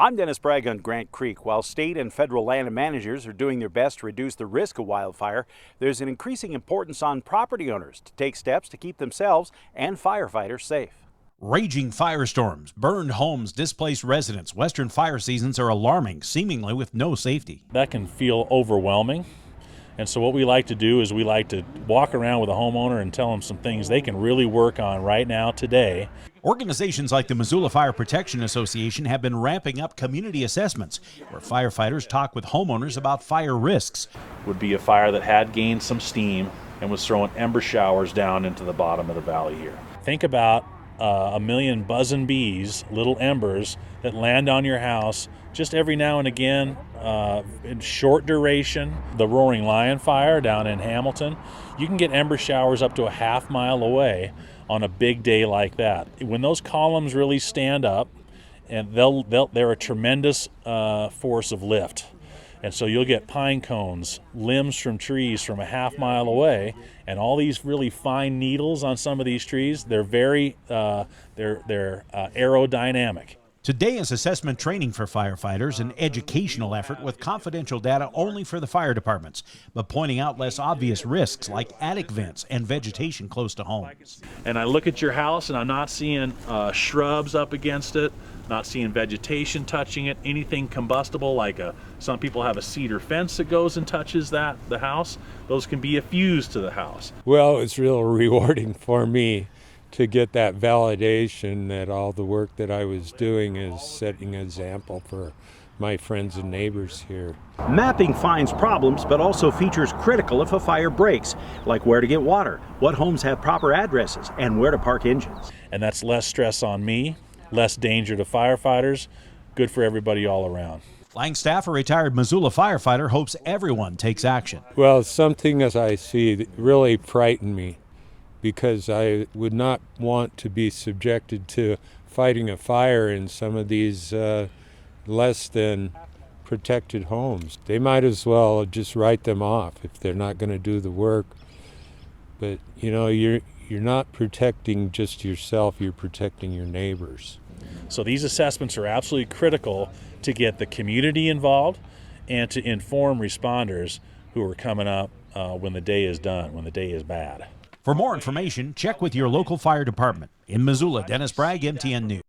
I'm Dennis Bragg on Grant Creek. While state and federal land managers are doing their best to reduce the risk of wildfire, there's an increasing importance on property owners to take steps to keep themselves and firefighters safe. Raging firestorms, burned homes, displaced residents. Western fire seasons are alarming, seemingly with no safety. That can feel overwhelming. And so what we like to do is we like to walk around with a homeowner and tell them some things they can really work on right now, today. Organizations like the Missoula Fire Protection Association have been ramping up community assessments where firefighters talk with homeowners about fire risks. Would be a fire that had gained some steam and was throwing ember showers down into the bottom of the valley here. Think about a million buzzing bees, little embers that land on your house just every now and again in short duration. The Roaring Lion fire down in Hamilton, you can get ember showers up to a half-mile away on a big day like that. When those columns really stand up, and they're a tremendous force of lift. And so you'll get pine cones, limbs from trees from a half-mile away, and all these really fine needles on some of these trees. They're very aerodynamic. Today is assessment training for firefighters, an educational effort with confidential data only for the fire departments, but pointing out less obvious risks like attic vents and vegetation close to homes. And I look at your house and I'm not seeing shrubs up against it, not seeing vegetation touching it, anything combustible like some people have a cedar fence that goes and touches the house. Those can be a fuse to the house. Well, it's real rewarding for me to get that validation that all the work that I was doing is setting an example for my friends and neighbors here. Mapping finds problems, but also features critical if a fire breaks, like where to get water, what homes have proper addresses, and where to park engines. And that's less stress on me, less danger to firefighters, good for everybody all around. Langstaff, a retired Missoula firefighter, hopes everyone takes action. Well, something as I see that really frightened me, because I would not want to be subjected to fighting a fire in some of these less than protected homes. They might as well just write them off if they're not going to do the work. But you know, you're not protecting just yourself, you're protecting your neighbors. So these assessments are absolutely critical to get the community involved and to inform responders who are coming up when the day is done, when the day is bad. For more information, check with your local fire department. In Missoula, Dennis Bragg, MTN News.